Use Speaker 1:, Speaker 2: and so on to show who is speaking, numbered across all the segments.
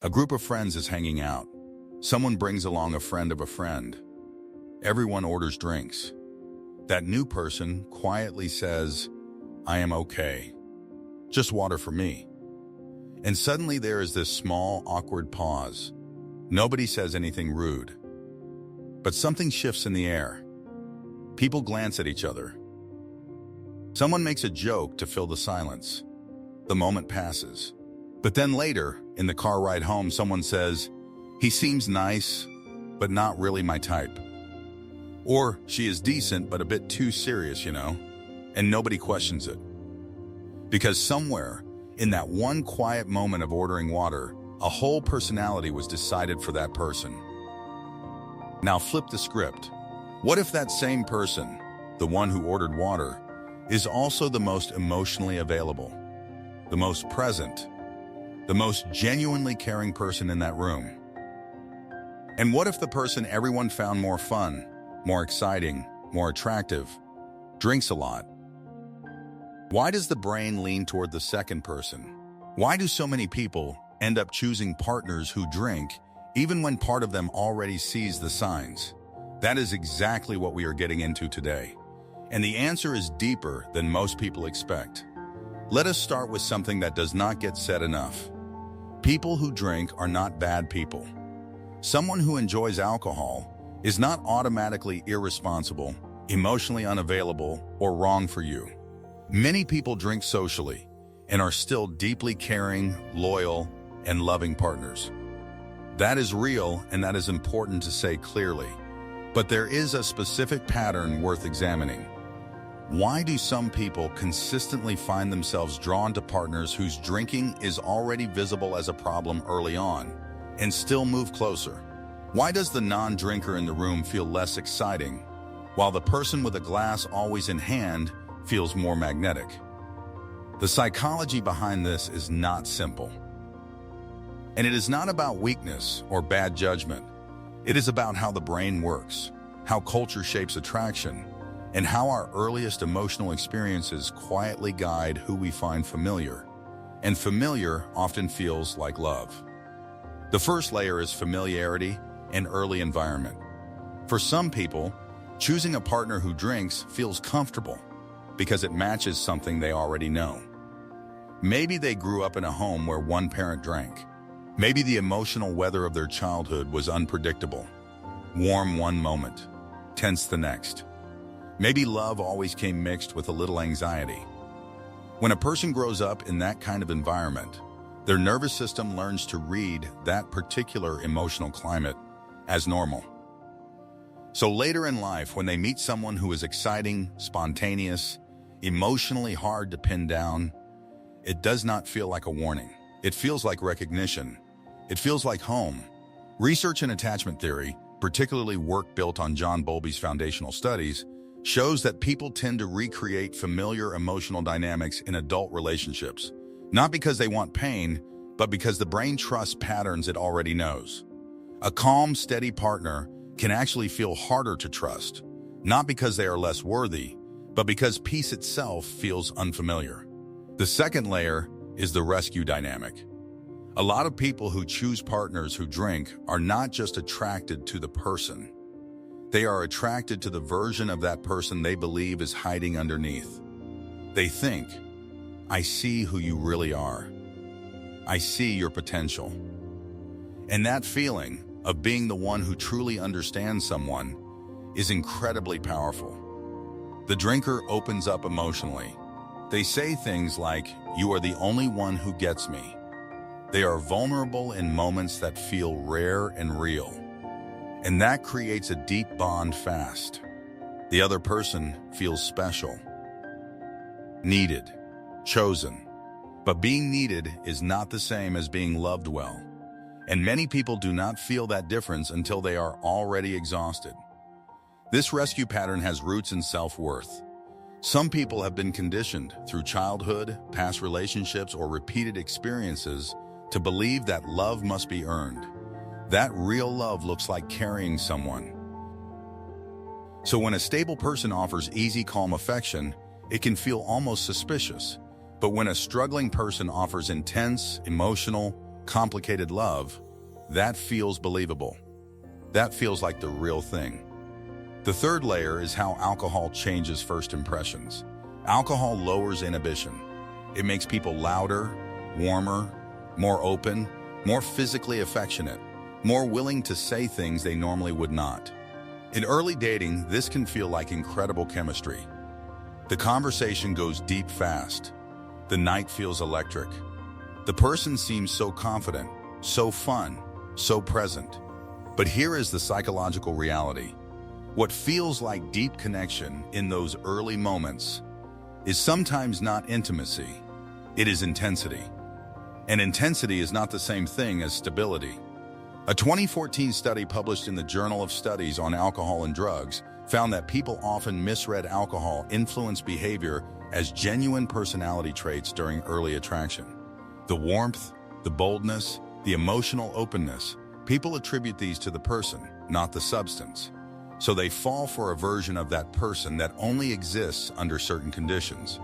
Speaker 1: A group of friends is hanging out. Someone brings along a friend of a friend. Everyone orders drinks. That new person quietly says, "I am okay. Just water for me." And suddenly there is this small, awkward pause. Nobody says anything rude. But something shifts in the air. People glance at each other. Someone makes a joke to fill the silence. The moment passes. But then later, in the car ride home, someone says, "He seems nice, but not really my type." Or, "She is decent, but a bit too serious, you know?" And nobody questions it. Because somewhere, in that one quiet moment of ordering water, a whole personality was decided for that person. Now flip the script. What if that same person, the one who ordered water, is also the most emotionally available, the most present, the most genuinely caring person in that room? And what if the person everyone found more fun, more exciting, more attractive, drinks a lot? Why does the brain lean toward the second person? Why do so many people end up choosing partners who drink, even when part of them already sees the signs? That is exactly what we are getting into today. And the answer is deeper than most people expect. Let us start with something that does not get said enough. People who drink are not bad people. Someone who enjoys alcohol is not automatically irresponsible, emotionally unavailable, or wrong for you. Many people drink socially and are still deeply caring, loyal, and loving partners. That is real, and that is important to say clearly. But there is a specific pattern worth examining. Why do some people consistently find themselves drawn to partners whose drinking is already visible as a problem early on and still move closer? Why does the non-drinker in the room feel less exciting, while the person with a glass always in hand feels more magnetic? The psychology behind this is not simple. And it is not about weakness or bad judgment. It is about how the brain works, how culture shapes attraction, and how our earliest emotional experiences quietly guide who we find familiar. And familiar often feels like love. The first layer is familiarity and early environment. For some people, choosing a partner who drinks feels comfortable because it matches something they already know. Maybe they grew up in a home where one parent drank. Maybe the emotional weather of their childhood was unpredictable. Warm one moment, tense the next. Maybe love always came mixed with a little anxiety. When a person grows up in that kind of environment, their nervous system learns to read that particular emotional climate as normal. So later in life, when they meet someone who is exciting, spontaneous, emotionally hard to pin down, it does not feel like a warning. It feels like recognition. It feels like home. Research in attachment theory, particularly work built on John Bowlby's foundational studies, shows that people tend to recreate familiar emotional dynamics in adult relationships, not because they want pain, but because the brain trusts patterns it already knows. A calm, steady partner can actually feel harder to trust, not because they are less worthy, but because peace itself feels unfamiliar. The second layer is the rescue dynamic. A lot of people who choose partners who drink are not just attracted to the person. They are attracted to the version of that person they believe is hiding underneath. They think, "I see who you really are. I see your potential." And that feeling of being the one who truly understands someone is incredibly powerful. The drinker opens up emotionally. They say things like, "You are the only one who gets me." They are vulnerable in moments that feel rare and real. And that creates a deep bond fast. The other person feels special, needed, chosen. But being needed is not the same as being loved well. And many people do not feel that difference until they are already exhausted. This rescue pattern has roots in self-worth. Some people have been conditioned through childhood, past relationships, or repeated experiences to believe that love must be earned. That real love looks like carrying someone. So when a stable person offers easy, calm affection, it can feel almost suspicious. But when a struggling person offers intense, emotional, complicated love, that feels believable. That feels like the real thing. The third layer is how alcohol changes first impressions. Alcohol lowers inhibition. It makes people louder, warmer, more open, more physically affectionate, more willing to say things they normally would not. In early dating, this can feel like incredible chemistry. The conversation goes deep fast. The night feels electric. The person seems so confident, so fun, so present. But here is the psychological reality. What feels like deep connection in those early moments is sometimes not intimacy, it is intensity. And intensity is not the same thing as stability. A 2014 study published in the Journal of Studies on Alcohol and Drugs found that people often misread alcohol influence behavior as genuine personality traits during early attraction. The warmth, the boldness, the emotional openness, people attribute these to the person, not the substance. So they fall for a version of that person that only exists under certain conditions.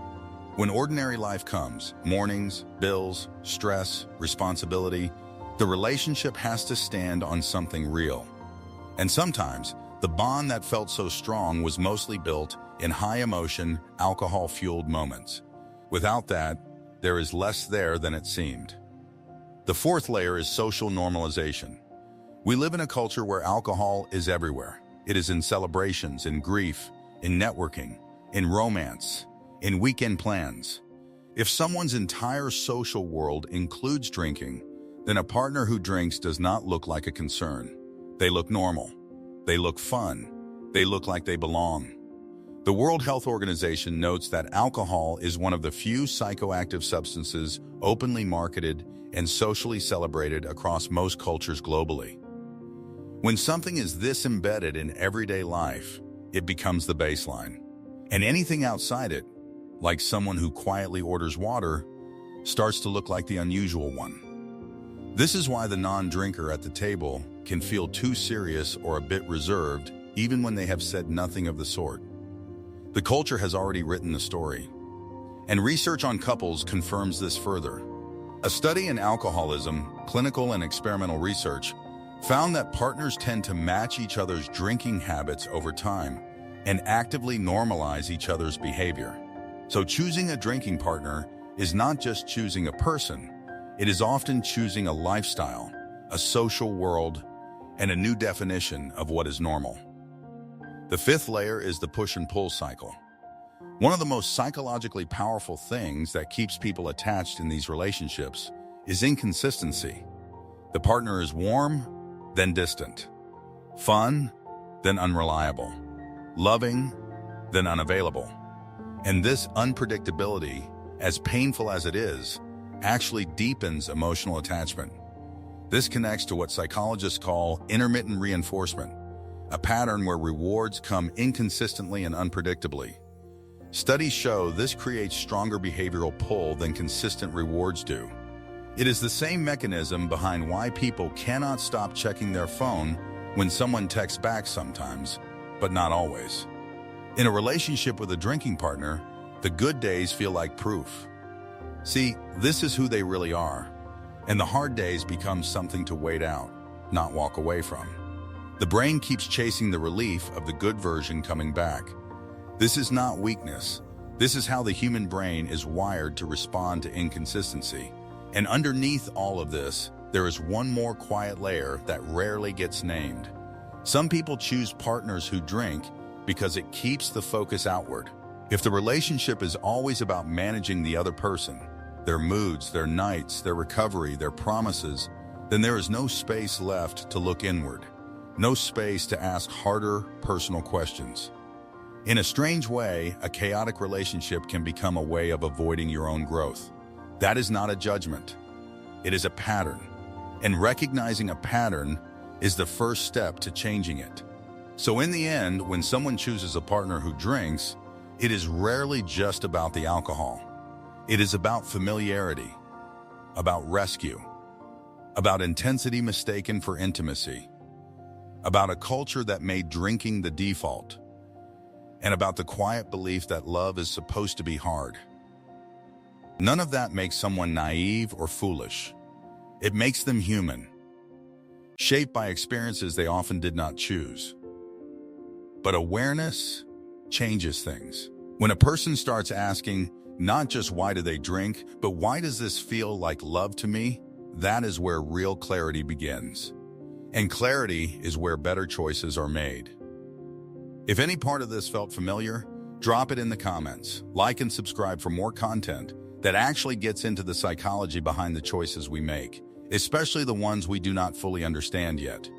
Speaker 1: When ordinary life comes, mornings, bills, stress, responsibility, the relationship has to stand on something real. And sometimes, the bond that felt so strong was mostly built in high-emotion, alcohol-fueled moments. Without that, there is less there than it seemed. The fourth layer is social normalization. We live in a culture where alcohol is everywhere. It is in celebrations, in grief, in networking, in romance, in weekend plans. If someone's entire social world includes drinking, then a partner who drinks does not look like a concern. They look normal. They look fun. They look like they belong. The World Health Organization notes that alcohol is one of the few psychoactive substances openly marketed and socially celebrated across most cultures globally. When something is this embedded in everyday life, it becomes the baseline. And anything outside it, like someone who quietly orders water, starts to look like the unusual one. This is why the non-drinker at the table can feel too serious or a bit reserved, even when they have said nothing of the sort. The culture has already written the story. And research on couples confirms this further. A study in alcoholism, clinical and experimental research, found that partners tend to match each other's drinking habits over time and actively normalize each other's behavior. So choosing a drinking partner is not just choosing a person, it is often choosing a lifestyle, a social world, and a new definition of what is normal. The fifth layer is the push and pull cycle. One of the most psychologically powerful things that keeps people attached in these relationships is inconsistency. The partner is warm, then distant, fun, then unreliable, loving, then unavailable. And this unpredictability, as painful as it is, actually deepens emotional attachment. This connects to what psychologists call intermittent reinforcement, a pattern where rewards come inconsistently and unpredictably. Studies show this creates stronger behavioral pull than consistent rewards do. It is the same mechanism behind why people cannot stop checking their phone when someone texts back sometimes, but not always. In a relationship with a drinking partner, the good days feel like proof. See, this is who they really are, and the hard days become something to wait out, not walk away from. The brain keeps chasing the relief of the good version coming back. This is not weakness. This is how the human brain is wired to respond to inconsistency. And underneath all of this, there is one more quiet layer that rarely gets named. Some people choose partners who drink because it keeps the focus outward. If the relationship is always about managing the other person, their moods, their nights, their recovery, their promises, then there is no space left to look inward. No space to ask harder, personal questions. In a strange way, a chaotic relationship can become a way of avoiding your own growth. That is not a judgment. It is a pattern. And recognizing a pattern is the first step to changing it. So in the end, when someone chooses a partner who drinks, it is rarely just about the alcohol. It is about familiarity, about rescue, about intensity mistaken for intimacy, about a culture that made drinking the default, and about the quiet belief that love is supposed to be hard. None of that makes someone naive or foolish. It makes them human, shaped by experiences they often did not choose. But awareness changes things. When a person starts asking, not just why do they drink, but why does this feel like love to me, that is where real clarity begins. And clarity is where better choices are made. If any part of this felt familiar, drop it in the comments. Like and subscribe for more content that actually gets into the psychology behind the choices we make, especially the ones we do not fully understand yet.